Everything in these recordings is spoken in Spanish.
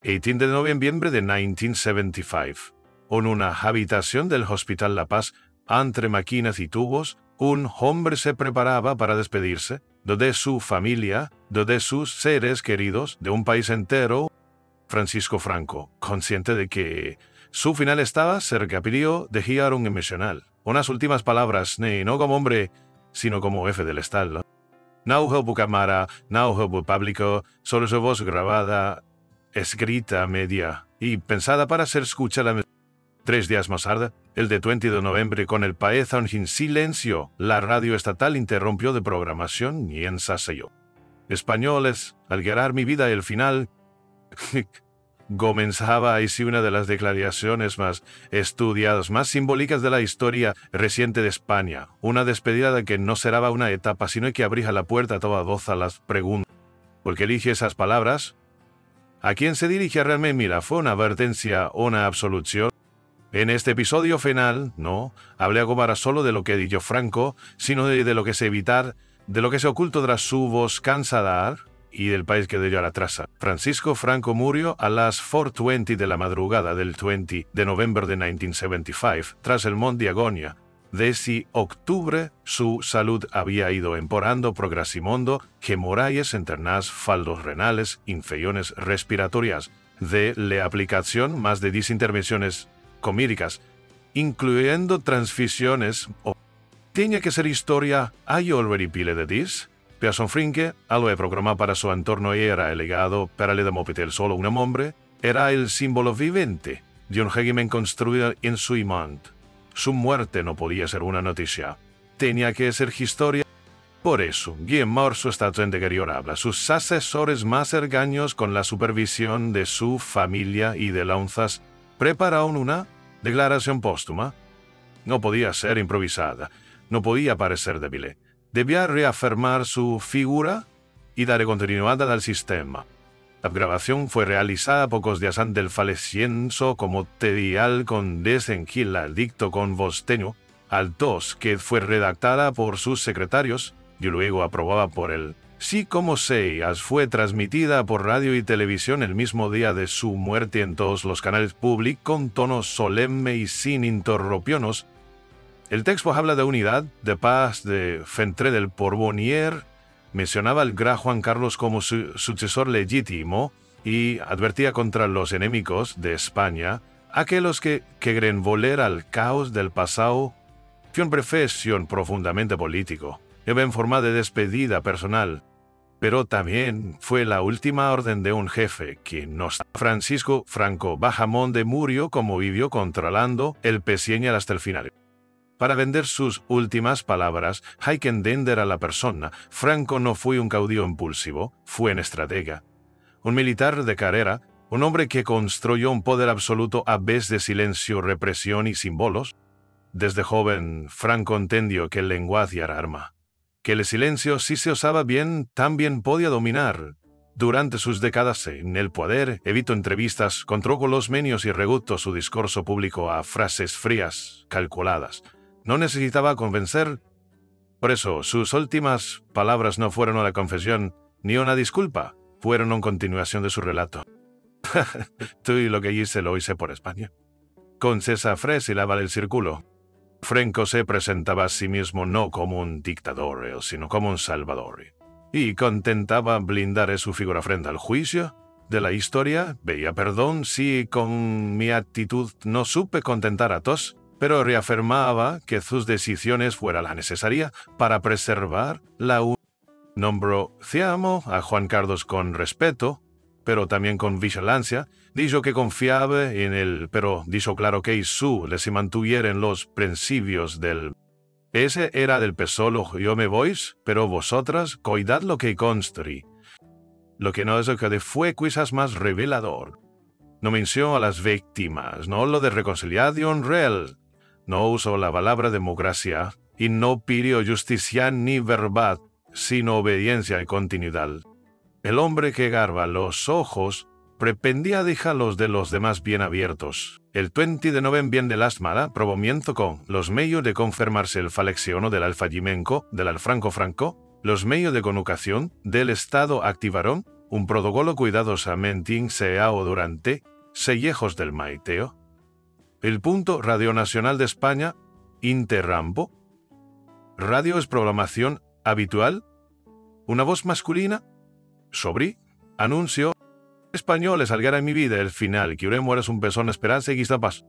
18 de noviembre de 1975. En una habitación del Hospital La Paz, entre máquinas y tubos, un hombre se preparaba para despedirse de su familia, de sus seres queridos, de un país entero. Francisco Franco, consciente de que su final estaba cerca, pidió dejar un emocional. Unas últimas palabras, no como hombre, sino como jefe del Estado. No hubo cámara, no hubo público, solo su voz grabada, escrita media y pensada para ser escuchada. 3 días más tarde, el de 20 de noviembre, con el país en silencio, la radio estatal interrumpió de programación y ensayó. Españoles, al llegar mi vida el final, comenzaba así una de las declaraciones más estudiadas, más simbólicas de la historia reciente de España. Una despedida que no será una etapa, sino que abría la puerta a toda voz a las preguntas. ¿Por qué elige esas palabras? ¿A quién se dirige realmente? Mira, ¿fue una advertencia o una absolución? En este episodio final, no hablé ahora solo de lo que dijo Franco, sino de lo que se evitar, de lo que se ocultó tras su voz cansada y del país que dio a la traza. Francisco Franco murió a las 4:20 de la madrugada del 20 de noviembre de 1975, tras el monte de agonía. Desde octubre, su salud había ido empeorando progresivamente, hemorragias internas, fallos renales, infecciones respiratorias, de la aplicación más de 10 intervenciones comíricas, incluyendo transfusiones. Tenía que ser historia, hay already pile de dis. Pearson Frinke, algo programado para su entorno y era el legado para le demopitel solo un hombre, era el símbolo viviente de un régimen construido en su imán. Su muerte no podía ser una noticia. Tenía que ser historia. Por eso, Guillermo su estatus integriorable, sus asesores más cercanos con la supervisión de su familia y de lanzas, prepararon una declaración póstuma. No podía ser improvisada, no podía parecer débil. Debía reafirmar su figura y dar continuidad al sistema. La grabación fue realizada pocos días antes del fallecimiento como tedial con desenquila el dicto con voz tenue, al 2 que fue redactada por sus secretarios y luego aprobada por él. Sí como Seias fue transmitida por radio y televisión el mismo día de su muerte en todos los canales públicos con tono solemne y sin interrupciones. El texto habla de unidad, de paz, de Fentre del Porvenir, mencionaba al gran Juan Carlos como su sucesor legítimo y advertía contra los enemigos de España, aquellos que quieren volver al caos del pasado. Fue una profesión profundamente político, en forma de despedida personal, pero también fue la última orden de un jefe que no está. Francisco Franco Bahamonde murió como vivió controlando el peseñal hasta el final. Para vender sus últimas palabras, hay que entender a la persona. Franco no fue un caudillo impulsivo, fue un estratega. Un militar de carrera, un hombre que construyó un poder absoluto a vez de silencio, represión y símbolos. Desde joven, Franco entendió que el lenguaje era arma. Que el silencio, si se usaba bien, también podía dominar. Durante sus décadas en el poder, evitó entrevistas, controló los medios y redujo su discurso público a frases frías, calculadas. No necesitaba convencer. Por eso, sus últimas palabras no fueron una confesión ni una disculpa, fueron una continuación de su relato. Tú y lo que hice lo hice por España. Con César fresilaba el círculo. Franco se presentaba a sí mismo no como un dictador, sino como un salvador. Y contentaba blindar su figura frente al juicio de la historia. Veía perdón si con mi actitud no supe contentar a todos, pero reafirmaba que sus decisiones fueran la necesaria para preservar la unidad. Nombró Ciamo a Juan Carlos con respeto, pero también con vigilancia. Dijo que confiaba en él, pero dijo claro que le se mantuviera en los principios del... Ese era del pesolo, yo me voy, pero vosotras cuidad lo que construí. Lo que no es lo que fue quizás más revelador. No mencionó a las víctimas, no lo de reconciliación real. No usó la palabra democracia y no pidió justicia ni verdad, sino obediencia y continuidad. El hombre que garba los ojos pretendía dejarlos de los demás bien abiertos. El 20 de noviembre de la semana, promoviendo con los medios de confirmarse el fallecimiento del alfagimenco, del Franco, los medios de comunicación del Estado activaron un protocolo cuidadosamente ensayado durante sellejos del Maiteo. El punto Radio Nacional de España, Interrampo. Radio es programación habitual. Una voz masculina. Sobre. Anuncio. Españoles salgará en mi vida el final, que ure mueres un pezón esperanza y quizá paz.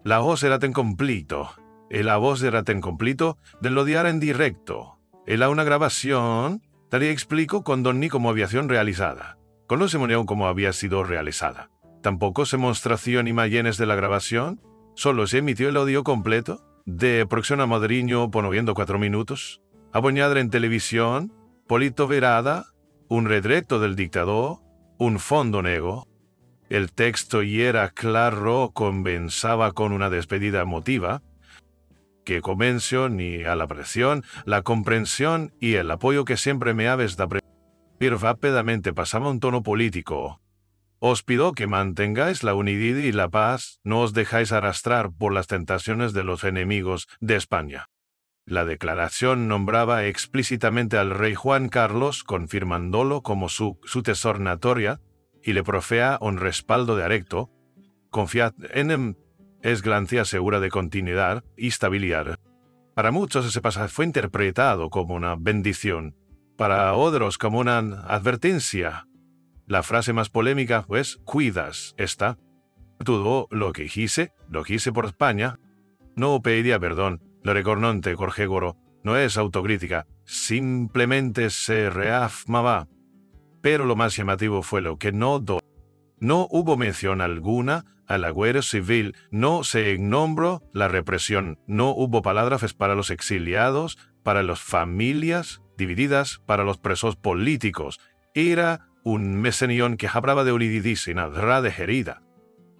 La voz era ten completo. La voz era ten completo de lo diario en directo. Era una grabación, tal y explico con Don Ni como aviación realizada. Con no se monía como había sido realizada. Tampoco se mostración imágenes de la grabación, solo se emitió el audio completo, de producción a Madriño ponoviendo 4 minutos, aboñada en televisión, polito verada, un retreto del dictador, un fondo negro. El texto y era claro, comenzaba con una despedida emotiva, que comenció ni a la presión, la comprensión y el apoyo que siempre me habéis dado. Pero rápidamente pasaba un tono político. Os pido que mantengáis la unidad y la paz, no os dejáis arrastrar por las tentaciones de los enemigos de España. La declaración nombraba explícitamente al rey Juan Carlos, confirmándolo como su sucesor notoria, y le profea un respaldo directo. Confiad en él, es garantía segura de continuidad y estabilidad. Para muchos ese pasaje fue interpretado como una bendición, para otros como una advertencia. La frase más polémica, pues, cuidas, esta. Todo lo que hice por España. No pediría perdón, lo recornante Jorge Goro, no es autocrítica, simplemente se reafirmaba. Pero lo más llamativo fue lo que no hubo mención alguna a la guerra civil, no se nombró la represión, no hubo palabras para los exiliados, para las familias divididas, para los presos políticos. Era un mesenión que hablaba de unidad de herida.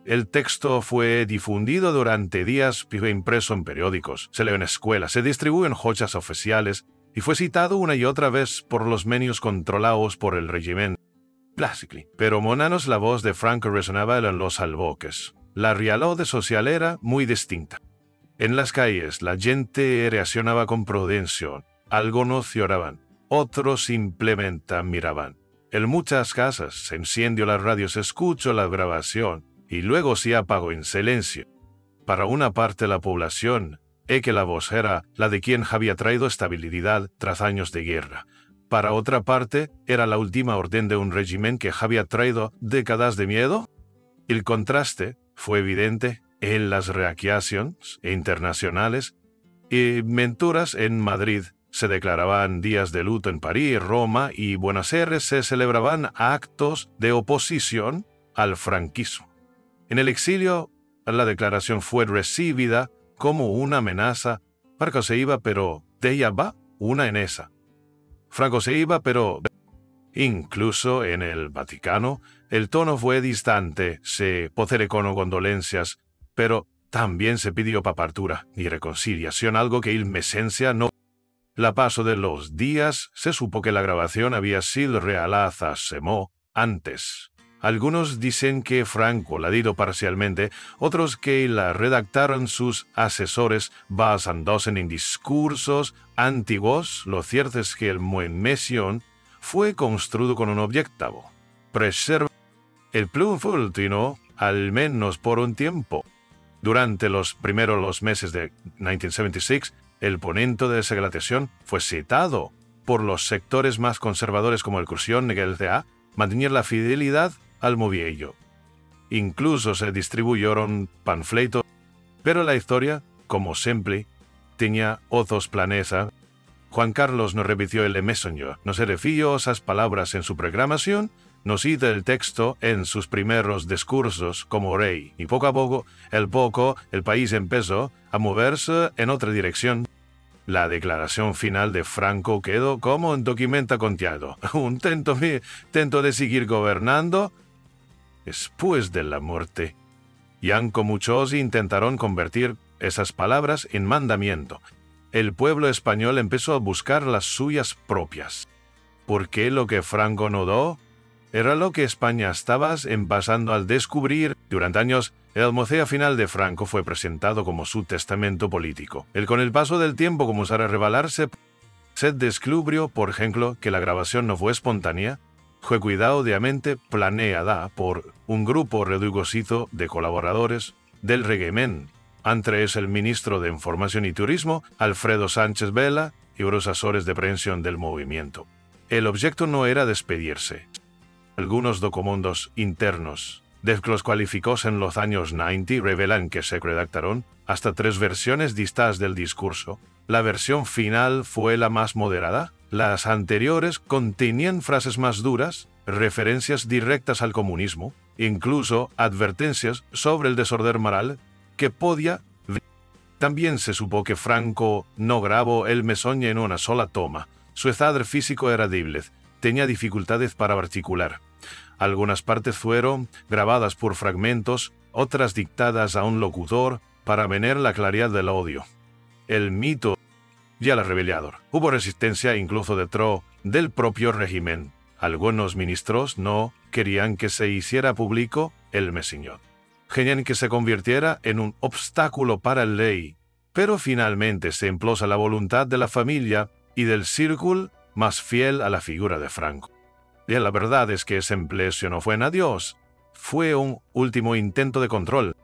El texto fue difundido durante días, fue impreso en periódicos, se leyó en escuelas, se distribuyó en joyas oficiales y fue citado una y otra vez por los medios controlados por el régimen. Pero monanos la voz de Franco resonaba en los alboques. La realidad social era muy distinta. En las calles la gente reaccionaba con prudencia, algunos lloraban, otros simplemente miraban. En muchas casas se encendió la radio, se escuchó la grabación y luego se apagó en silencio. Para una parte de la población, que la voz era la de quien había traído estabilidad tras años de guerra. Para otra parte, era la última orden de un régimen que había traído décadas de miedo. El contraste fue evidente en las reacciones internacionales y menturas en Madrid. Se declaraban días de luto en París, Roma y Buenos Aires se celebraban actos de oposición al franquismo. En el exilio, la declaración fue recibida como una amenaza. Franco se iba, pero de ella va una en esa. Franco se iba, pero incluso en el Vaticano el tono fue distante, se postergaron condolencias, pero también se pidió papartura y reconciliación, algo que il mesencia no. La paso de los días se supo que la grabación había sido realizada antes. Algunos dicen que Franco la dio parcialmente, otros que la redactaron sus asesores basándose en discursos antiguos. Lo cierto es que el Mesión fue construido con un objetivo: preservar el plumfultino al menos por un tiempo. Durante los primeros meses de 1976, el ponente de esa declaración fue citado por los sectores más conservadores como el Cursión y el CA, mantener la fidelidad al movimiento. Incluso se distribuyeron panfletos, pero la historia, como siempre, tenía otros planes. Juan Carlos no repitió el Messenger, no se refirió a esas palabras en su programación, no cita el texto en sus primeros discursos como rey, y poco a poco el país empezó a moverse en otra dirección. La declaración final de Franco quedó como un documento contado, un tento de seguir gobernando después de la muerte. Y aunque muchos intentaron convertir esas palabras en mandamiento, el pueblo español empezó a buscar las suyas propias. Porque lo que Franco no dio era lo que España estaba empezando a descubrir. Durante años, el almocea final de Franco fue presentado como su testamento político. Con el paso del tiempo comenzara a revelarse, se descubrió, por ejemplo, que la grabación no fue espontánea, fue cuidadosamente planeada por un grupo reducido de colaboradores del régimen, entre ellos el ministro de Información y Turismo, Alfredo Sánchez Vela, y los asesores de prensa del movimiento. El objeto no era despedirse. Algunos documentos internos de los cualificados en los años 90 revelan que se redactaron hasta 3 versiones distintas del discurso. La versión final fue la más moderada. Las anteriores contenían frases más duras, referencias directas al comunismo, incluso advertencias sobre el desorden moral que podía. También se supo que Franco no grabó el mensaje en una sola toma. Su estado físico era débil, tenía dificultades para articular. Algunas partes fueron grabadas por fragmentos, otras dictadas a un locutor para mantener la claridad del audio. El mito ya la rebeliador. Hubo resistencia incluso dentro del propio régimen. Algunos ministros no querían que se hiciera público el mensaje. Querían que se convirtiera en un obstáculo para la ley, pero finalmente se impuso la voluntad de la familia y del círculo más fiel a la figura de Franco. Y la verdad es que ese empleo no fue en adiós, fue un último intento de control.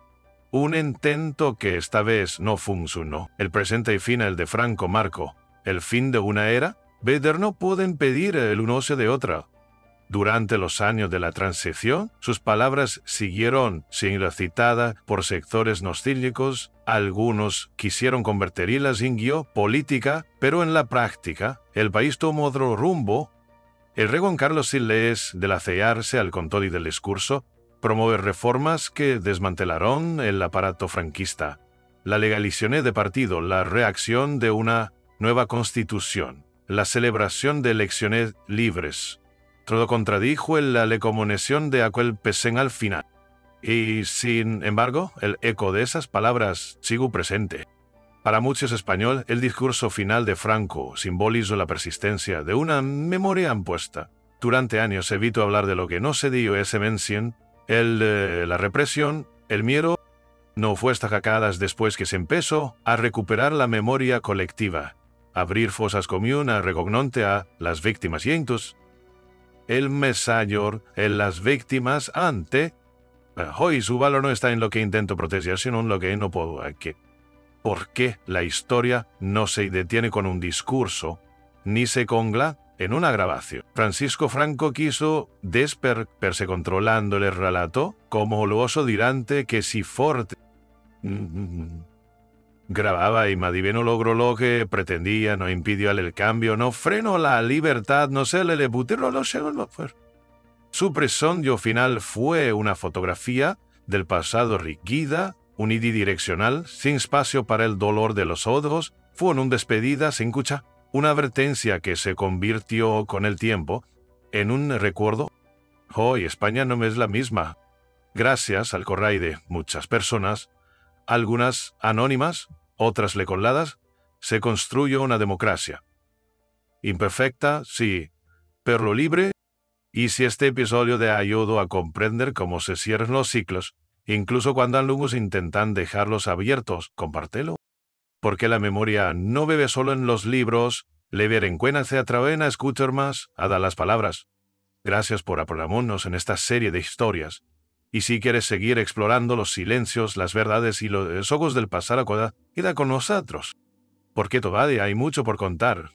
Un intento que esta vez no funcionó. El presente y final de Franco marcó el fin de una era, pero no pueden pedir el uno de otra. Durante los años de la transición, sus palabras siguieron siendo citadas por sectores nostálgicos. Algunos quisieron convertirlas en guía política, pero en la práctica, el país tomó otro rumbo. El rey Juan Carlos Siles de lacearse al control del discurso, promover reformas que desmantelaron el aparato franquista, la legalización de partido, la reacción de una nueva constitución, la celebración de elecciones libres. Todo contradijo la recomendación de aquel pesen al final. Y, sin embargo, el eco de esas palabras sigue presente. Para muchos españoles, el discurso final de Franco simbolizó la persistencia de una memoria impuesta. Durante años se evitó hablar de lo que no se dio ese mención, la represión, el miedo. No fue hasta décadas después que se empezó a recuperar la memoria colectiva, abrir fosas comunes a reconocer a las víctimas y entonces el mensaje en las víctimas ante hoy su valor no está en lo que intento proteger, sino en lo que no puedo aquí. ¿Por qué la historia no se detiene con un discurso, ni se congla en una grabación? Francisco Franco quiso desperse controlando el relato como lo oso dirante que si forte grababa y Madiveno logró lo que pretendía, no impidió el cambio, no frenó la libertad, no se le butero lo fue. Su presondio final fue una fotografía del pasado rígida, unidireccional, sin espacio para el dolor de los otros, fue una despedida sin cucha, una advertencia que se convirtió con el tiempo en un recuerdo. Hoy España no es la misma. Gracias al corral de muchas personas, algunas anónimas, otras lecoladas, se construyó una democracia. Imperfecta, sí, pero libre. Y si este episodio te ayudó a comprender cómo se cierran los ciclos, incluso cuando algunos intentan dejarlos abiertos, compártelo. Porque la memoria no bebe solo en los libros, le ver en cuenta se atravena a escuchar más, a dar las palabras. Gracias por apoyarnos en esta serie de historias. Y si quieres seguir explorando los silencios, las verdades y los ojos del pasado, queda con nosotros. Porque todavía hay mucho por contar.